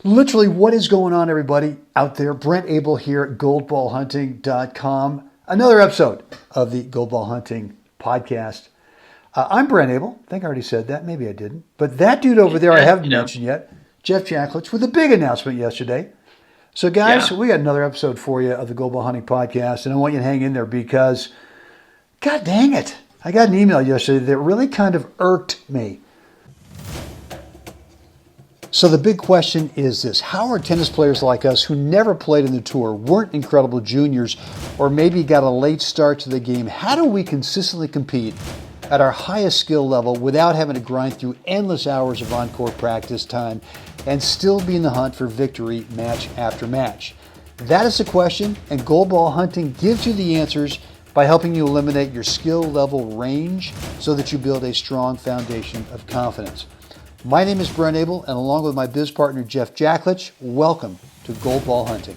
Literally, what is going on, everybody out there? Brent Abel here at goldballhunting.com. Another episode of the Goldball Hunting podcast. I'm Brent Abel. I think I already said that. Maybe I didn't. But that dude over there I haven't mentioned yet, Jeff Jacklich, with a big announcement yesterday. So, guys, we got another episode for you of the Goldball Hunting podcast, and I want you to hang in there because, God dang it, I got an email yesterday that really kind of irked me. So the big question is this: how are tennis players like us who never played in the tour, weren't incredible juniors, or maybe got a late start to the game, how do we consistently compete at our highest skill level without having to grind through endless hours of on-court practice time and still be in the hunt for victory match after match? That is the question, and Goldball Hunting gives you the answers by helping you eliminate your skill level range so that you build a strong foundation of confidence. My name is Brent Abel, and along with my biz partner, Jeff Jacklich, welcome to Goldball Hunting.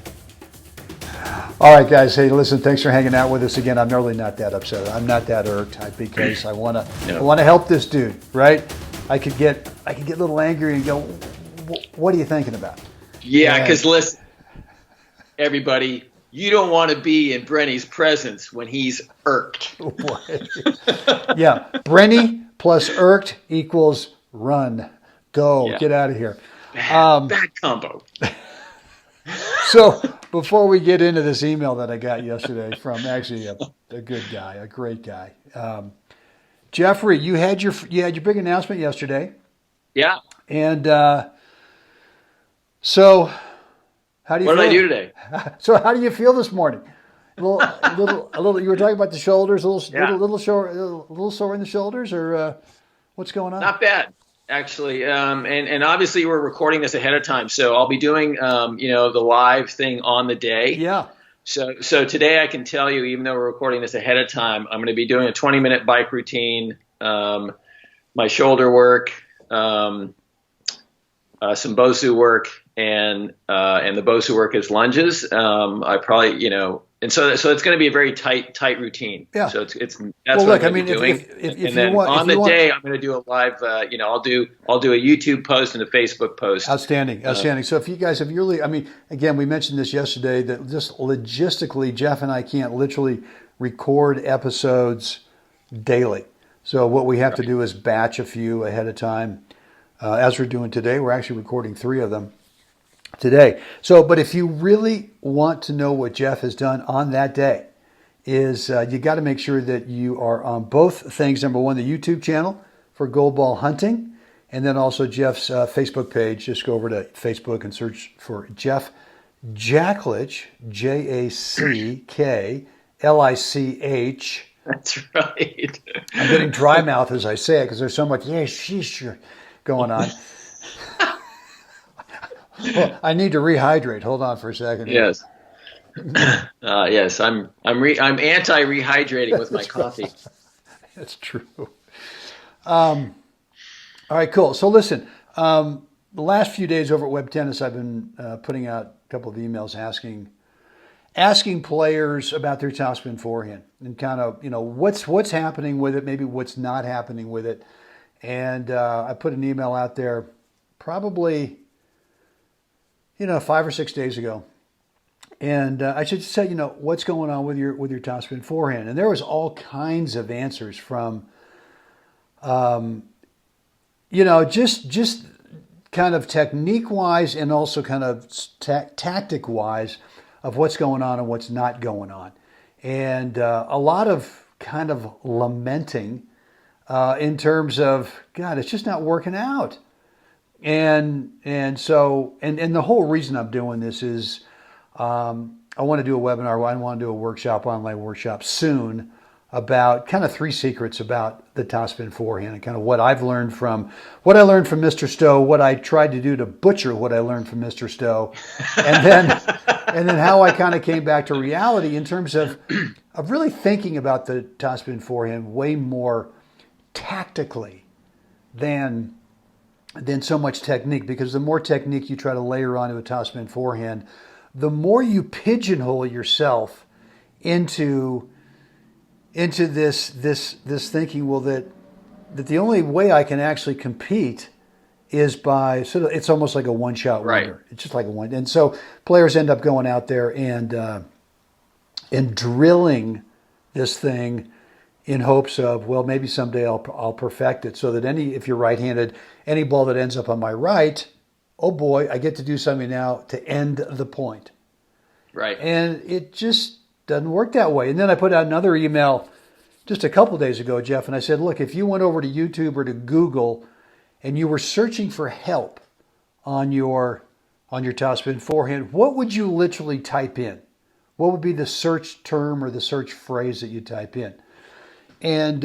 All right, guys. Hey, listen, thanks for hanging out with us again. I'm really not that upset. I'm not that irked because I want to help this dude, right? I could get a little angry and go, what are you thinking about? Yeah, because listen, everybody, you don't want to be in Brenny's presence when he's irked. Yeah, Brenny plus irked equals run, go, get out of here. Bad combo. So before we get into this email that I got yesterday from actually a good guy, a great guy, Jeffrey, you had your big announcement yesterday. Yeah. And so how do you? What feel? did I do today? So how do you feel this morning? A little. You were talking about the shoulders, a little sore in the shoulders, or what's going on? Not bad, actually. And obviously we're recording this ahead of time, so I'll be doing the live thing on the day. Yeah. So today I can tell you, even though we're recording this ahead of time, I'm going to be doing a 20-minute bike routine, my shoulder work, some Bosu work, and the Bosu work is lunges. I probably and so it's going to be a very tight routine. Yeah. So that's what I'm going to be doing. If then you want, on the day, I'm going to do a live. I'll do a YouTube post and a Facebook post. Outstanding. So if you guys again, we mentioned this yesterday that just logistically, Jeff and I can't literally record episodes daily. So what we have to do is batch a few ahead of time. As we're doing today, we're actually recording 3 of them today. So, but if you really want to know what Jeff has done on that day, is you got to make sure that you are on both things. Number one, the YouTube channel for Goldball Hunting, and then also Jeff's Facebook page. Just go over to Facebook and search for Jeff Jacklich, Jacklich. That's right. I'm getting dry mouth as I say it because there's so much sheesh going on. Well, I need to rehydrate. Hold on for a second. Yes. Yes, I'm anti-rehydrating with my coffee. That's true. All right, cool. So listen, the last few days over at Web Tennis, I've been putting out a couple of emails asking players about their topspin forehand and kind of what's happening with it, maybe what's not happening with it. And I put an email out there probably 5 or 6 days ago, and I should say, what's going on with your topspin forehand, and there was all kinds of answers from, just kind of technique wise and also kind of tactic wise of what's going on and what's not going on, and a lot of kind of lamenting in terms of, God, it's just not working out. And so the whole reason I'm doing this is I want to do a webinar. I want to do a online workshop soon about kind of 3 secrets about the topspin forehand and kind of what I learned from Mr. Stowe, what I tried to do to butcher what I learned from Mr. Stowe, and then how I kind of came back to reality in terms of really thinking about the topspin forehand way more tactically than so much technique, because the more technique you try to layer onto a topspin forehand, the more you pigeonhole yourself into this thinking, well, that the only way I can actually compete is by sort of, it's almost like a one-shot Right. wonder. It's just like a one. And so players end up going out there and drilling this thing in hopes of, well, maybe someday I'll perfect it, so that if you're right-handed, any ball that ends up on my right, oh boy, I get to do something now to end the point. Right. And it just doesn't work that way. And then I put out another email just a couple days ago, Jeff, and I said, look, if you went over to YouTube or to Google and you were searching for help on your topspin forehand, what would you literally type in? What would be the search term or the search phrase that you type in? And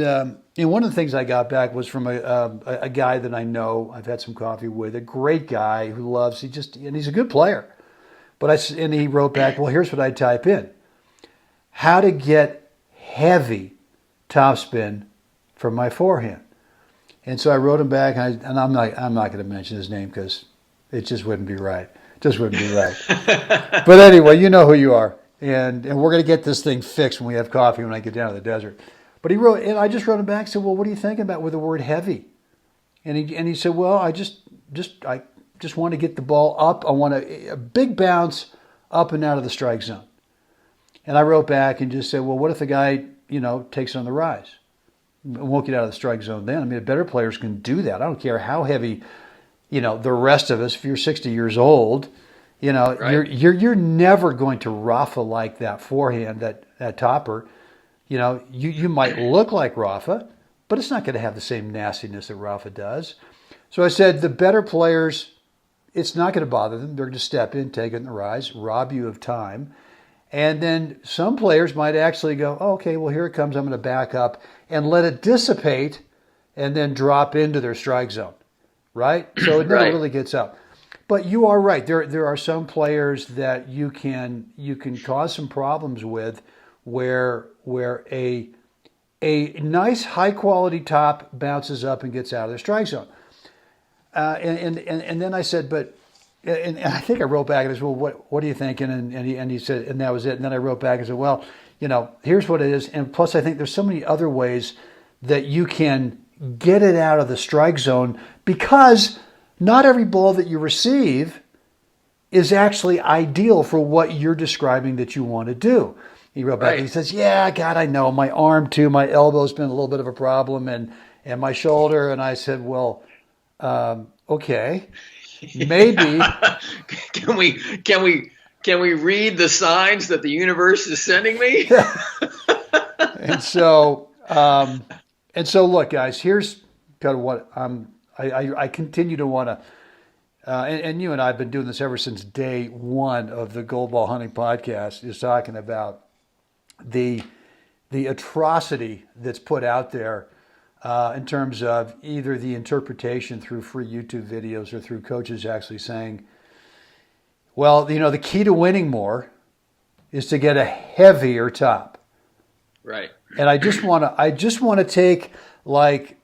one of the things I got back was from a guy that I know, I've had some coffee with, a great guy who loves, and he's a good player. And he wrote back, well, here's what I type in: how to get heavy topspin from my forehand. And so I wrote him back, and I'm not going to mention his name because it just wouldn't be right. It just wouldn't be right. But anyway, you know who you are, and we're going to get this thing fixed when we have coffee when I get down to the desert. But he wrote, and I just wrote him back and said, well, what are you thinking about with the word heavy? And he said, well, I just want to get the ball up. I want a big bounce up and out of the strike zone. And I wrote back and just said, well, what if the guy, takes it on the rise? It won't get out of the strike zone then. I mean, better players can do that. I don't care how heavy, the rest of us, if you're 60 years old, Right. you're never going to Rafa like that forehand, that topper. You might look like Rafa, but it's not going to have the same nastiness that Rafa does. So I said the better players, it's not going to bother them. They're going to step in, take it in the rise, rob you of time. And then some players might actually go, oh, okay, well, here it comes. I'm going to back up and let it dissipate and then drop into their strike zone, right? So it never Right. really gets up. But you are right. There are some players that you can cause some problems with where a nice high quality top bounces up and gets out of their strike zone. And then I said, and I think I wrote back and I said, well, what are you thinking? And he said, and that was it. And then I wrote back and said, well, here's what it is. And plus, I think there's so many other ways that you can get it out of the strike zone, because not every ball that you receive is actually ideal for what you're describing that you want to do. He wrote back Right. and he says, yeah, God, I know. My arm too, my elbow's been a little bit of a problem, and my shoulder. And I said, well, okay, maybe. Can we read the signs that the universe is sending me? And so look, guys, here's kind of what I continue to want to, and you and I have been doing this ever since day one of the Gold Ball Hunting Podcast, is talking about the atrocity that's put out there in terms of either the interpretation through free YouTube videos or through coaches actually saying, well, the key to winning more is to get a heavier top. Right. And I just want to take, like,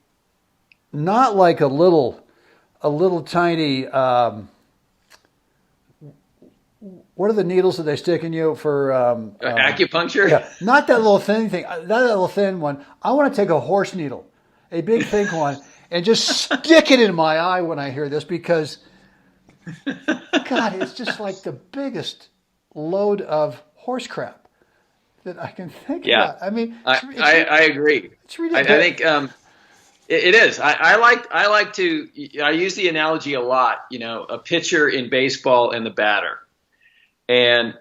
not like a little tiny, what are the needles that they stick in you for? Acupuncture? Yeah, not that little thin thing, that little thin one. I want to take a horse needle, a big thick one, and just stick it in my eye when I hear this, because, God, it's just like the biggest load of horse crap that I can think about. I mean, I agree. It's ridiculous. I think it is. I like to. I use the analogy a lot. A pitcher in baseball and the batter, and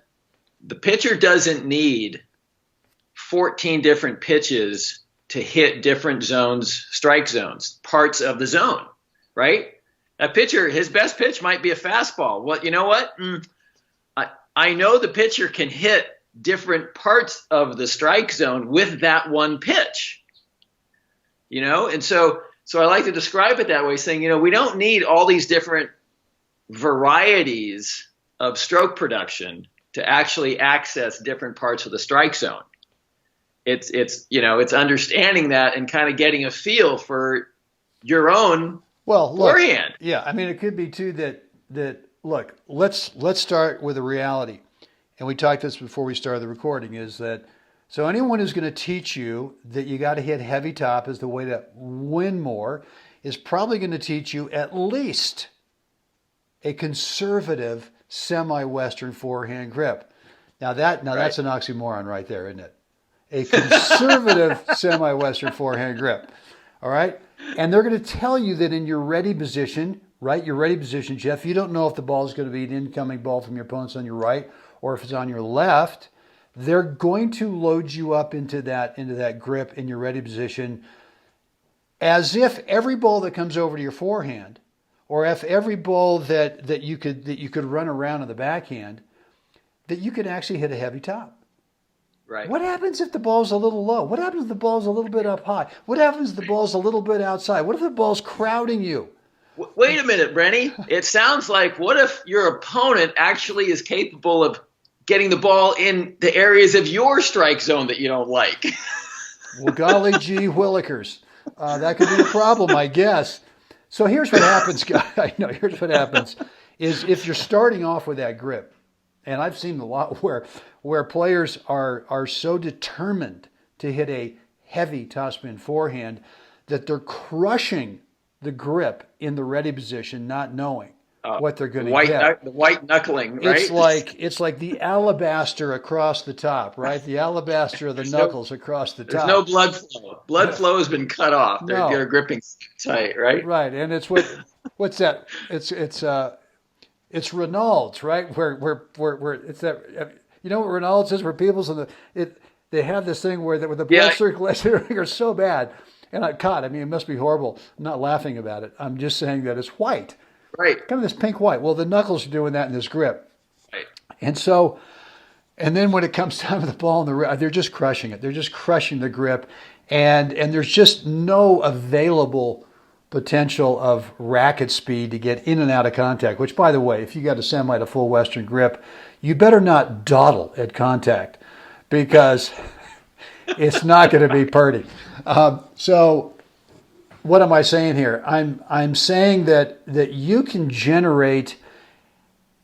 the pitcher doesn't need 14 different pitches to hit different zones, strike zones, parts of the zone, right? A pitcher, his best pitch might be a fastball. Well, you know what? I know the pitcher can hit different parts of the strike zone with that one pitch, and so I like to describe it that way, saying, we don't need all these different varieties of stroke production to actually access different parts of the strike zone. It's understanding that and kind of getting a feel for your own forehand. Yeah, I mean, it could be too that look, let's start with a reality. And we talked this before we started the recording, is that, so anyone who's going to teach you that you got to hit heavy top is the way to win more is probably going to teach you at least a conservative semi-Western forehand grip. Now that's an oxymoron right there, isn't it? A conservative semi-Western forehand grip. All right? And they're going to tell you that in your ready position, right? Your ready position, Jeff, you don't know if the ball is going to be an incoming ball from your opponent's on your right or if it's on your left. They're going to load you up into that grip in your ready position as if every ball that comes over to your forehand, or if every ball that you could run around on the backhand, that you could actually hit a heavy top. Right. What happens if the ball's a little low? What happens if the ball's a little bit up high? What happens if the ball's a little bit outside? What if the ball's crowding you? Wait a minute, Brenny. It sounds like, what if your opponent actually is capable of getting the ball in the areas of your strike zone that you don't like? Well, golly gee willikers. That could be a problem, I guess. So here's what happens, guys. I know, here's what happens is if you're starting off with that grip, and I've seen a lot where players are so determined to hit a heavy topspin forehand that they're crushing the grip in the ready position, not knowing what they're going to get. The white knuckling, right? It's like the alabaster across the top, right? The alabaster of the knuckles across the top. There's no blood flow. Blood flow has been cut off. They're gripping tight, right? Right, and it's what's that? It's Reynolds, right? Where it's that. You know what Reynolds is? Where people's they have this thing where the blood circulation are so bad. And I mean, it must be horrible. I'm not laughing about it. I'm just saying that it's white. Right. Kind of this pink white. Well, the knuckles are doing that in this grip. Right. And then when it comes down to the ball, they're just crushing it. They're just crushing the grip. And there's just no available potential of racket speed to get in and out of contact, which, by the way, if you got a semi to full Western grip, you better not dawdle at contact because it's not going to be pretty. So what am I saying here? I'm saying that you can generate,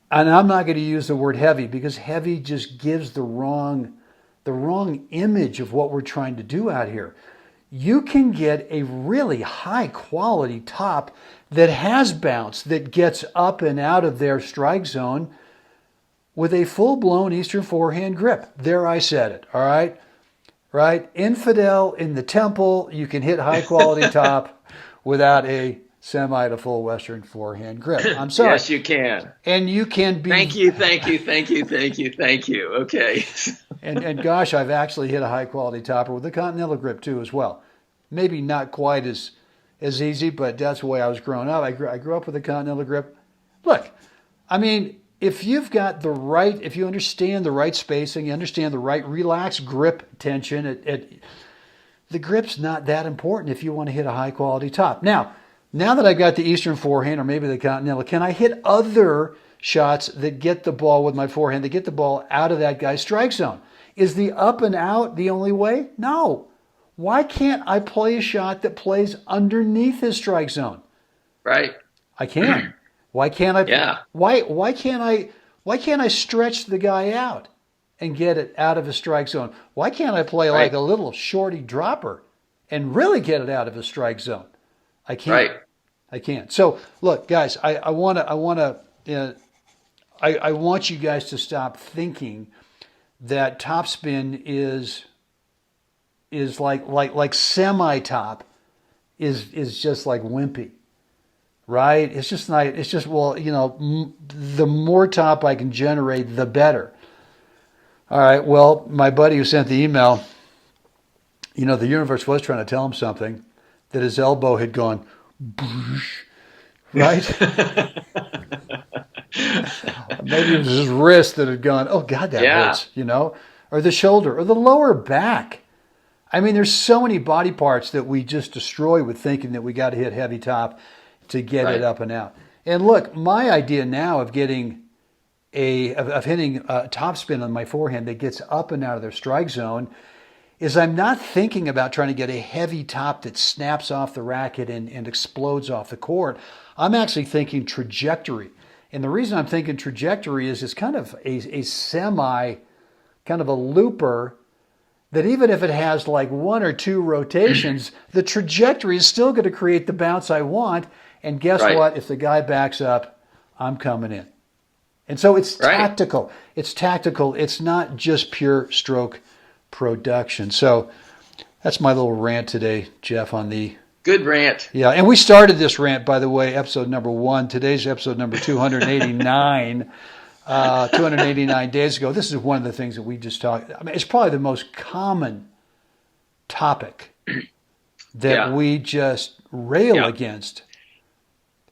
and I'm not going to use the word heavy because heavy just gives the wrong image of what we're trying to do out here. You can get a really high quality top that has bounce, that gets up and out of their strike zone with a full-blown Eastern forehand grip. There, I said it, all right? Right? Infidel in the temple, you can hit high-quality top without a semi to full Western forehand grip. I'm sorry. Yes, you can. And you can be... Thank you. Okay. and gosh, I've actually hit a high-quality topper with a Continental grip, too, as well. Maybe not quite as easy, but that's the way I was growing up. I grew up with a Continental grip. Look, I mean... If you've got if you understand the right spacing, you understand the right relaxed grip tension, the grip's not that important if you want to hit a high quality top. Now that I've got the Eastern forehand or maybe the Continental, can I hit other shots that get the ball with my forehand, that get the ball out of that guy's strike zone? Is the up and out the only way? No. Why can't I play a shot that plays underneath his strike zone? Right. I can. Why can't I? Yeah. Why can't I stretch the guy out and get it out of his strike zone? Why can't I play like a little shorty dropper and really get it out of his strike zone? I can't. Right. I can't. So look, guys, I want you guys to stop thinking that topspin is like semi-top is just like wimpy. Right? It's just not, it's just, well, you know, the more top I can generate, the better. All right. Well, my buddy who sent the email, you know, the universe was trying to tell him something, that his elbow had gone, boosh, right? Maybe it was his wrist that had gone, oh God, that hurts, you know, or the shoulder or the lower back. I mean, there's so many body parts that we just destroy with thinking that we got to hit heavy top to get it up and out. And look, my idea now of hitting a topspin on my forehand that gets up and out of their strike zone is I'm not thinking about trying to get a heavy top that snaps off the racket and explodes off the court. I'm actually thinking trajectory. And the reason I'm thinking trajectory is it's kind of a semi, kind of a looper that even if it has like 1 or 2 rotations, the trajectory is still going to create the bounce I want. And guess what? If the guy backs up, I'm coming in. And so it's tactical. It's tactical. It's not just pure stroke production. So that's my little rant today, Jeff, on the... Good rant. Yeah, and we started this rant, by the way, episode number 1. Today's episode number 289. 289 days ago. This is one of the things that we just talked. I mean, it's probably the most common topic that we just rail against.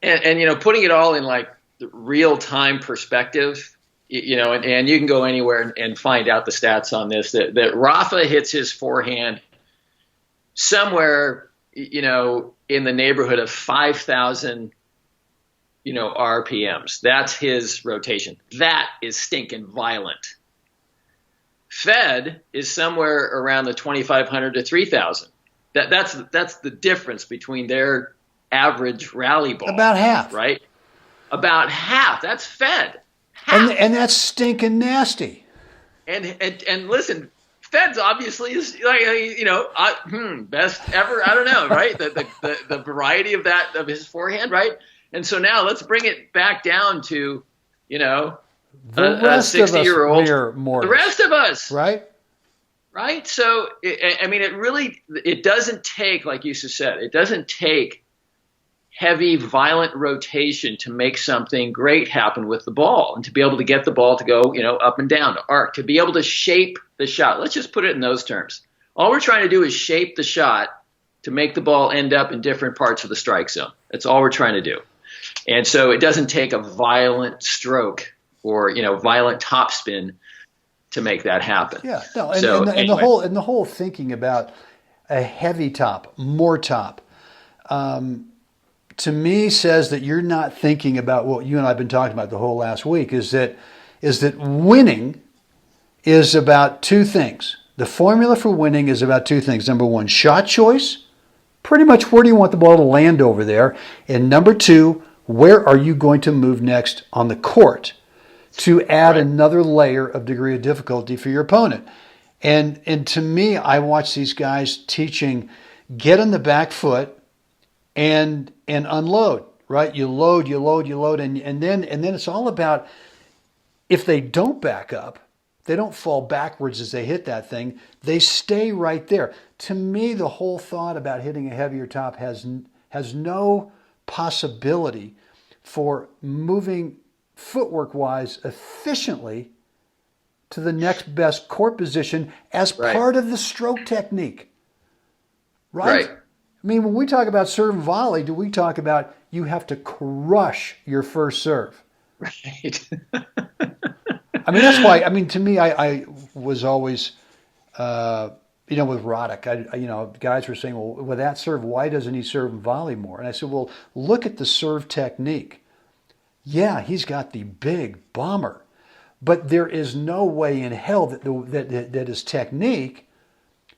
And you know, putting it all in like the real time perspective, you know, and you can go anywhere and find out the stats on this. That Rafa hits his forehand somewhere, you know, in the neighborhood of 5,000. You know, RPMs. That's his rotation. That is stinking violent. Fed is somewhere around the 2,500 to 3,000. That's the difference between their average rally ball. About half, right? About half. That's Fed. Half. And that's stinking nasty. And listen, Fed's obviously is like, you know, best ever. I don't know, right? The variety of his forehand, right? And so now let's bring it back down to, you know, a 60-year-old. The rest of us. Right? Right? So, I mean, it doesn't take, like you said, it doesn't take heavy, violent rotation to make something great happen with the ball and to be able to get the ball to go, you know, up and down, to arc, to be able to shape the shot. Let's just put it in those terms. All we're trying to do is shape the shot to make the ball end up in different parts of the strike zone. That's all we're trying to do. And so it doesn't take a violent stroke or, you know, violent topspin to make that happen. Yeah, no, and the whole thinking about a heavy top, more top, to me says that you're not thinking about what you and I have been talking about the whole last week. Is that winning is about 2 things. The formula for winning is about 2 things. Number 1, shot choice. Pretty much where do you want the ball to land over there? And number 2, where are you going to move next on the court to add another layer of degree of difficulty for your opponent? And to me, I watch these guys teaching, get on the back foot and unload, right? You load, and then it's all about, if they don't back up, they don't fall backwards as they hit that thing. They stay right there. To me, the whole thought about hitting a heavier top has no possibility for moving footwork-wise efficiently to the next best court position as part of the stroke technique. Right? I mean, when we talk about serve and volley, do we talk about you have to crush your first serve? Right. I mean, that's why, I mean, to me, I was always, you know, with Roddick, guys were saying, well, with that serve, why doesn't he serve and volley more? And I said, well, look at the serve technique. Yeah, he's got the big bomber, but there is no way in hell that his technique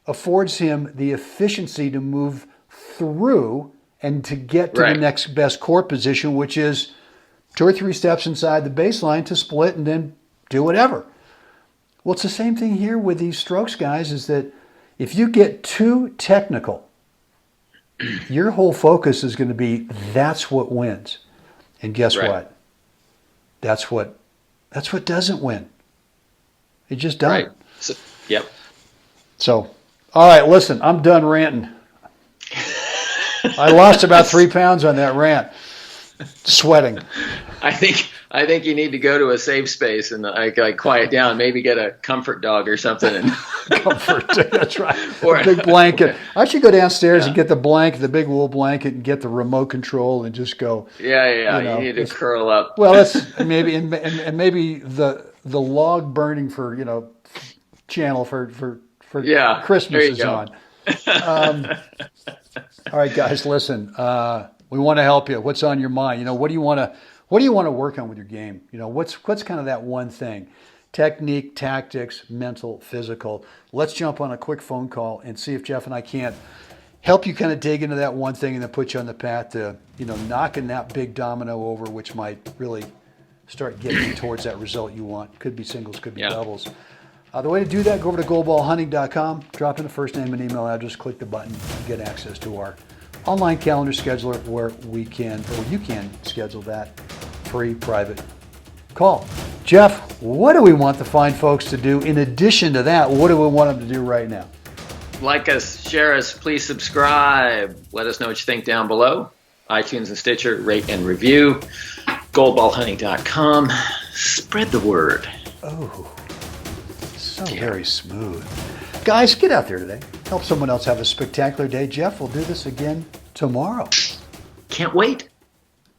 affords him the efficiency to move through and to get to the next best court position, which is 2 or 3 steps inside the baseline to split and then do whatever. Well, it's the same thing here with these strokes guys, is that if you get too technical, your whole focus is going to be, that's what wins. And guess what? That's what doesn't win. It just doesn't. Right. So, all right, listen, I'm done ranting. I lost about 3 pounds on that rant. Sweating. I think you need to go to a safe space and like quiet down. Maybe get a comfort dog or something. And comfort, that's right. Or a big blanket. I should go downstairs and get the blanket, the big wool blanket, and get the remote control and just go. Yeah. You need to curl up. Well, that's maybe and maybe the log burning for channel for Christmas is on. All right, guys, listen. We want to help you. What's on your mind? What do you want to work on with your game? What's kind of that one thing? Technique, tactics, mental, physical. Let's jump on a quick phone call and see if Jeff and I can't help you kind of dig into that one thing and then put you on the path to, knocking that big domino over, which might really start getting you towards that result you want. Could be singles, could be doubles. The way to do that, go over to goldballhunting.com, drop in the first name and email address, click the button, and get access to our online calendar scheduler where you can schedule that free private call. Jeff, what do we want the fine folks to do? In addition to that, what do we want them to do right now? Like us, share us, please subscribe. Let us know what you think down below. iTunes and Stitcher, rate and review. Goldballhunting.com. Spread the word. Oh, so very smooth. Guys, get out there today. Help someone else have a spectacular day. Jeff, we'll do this again tomorrow. Can't wait.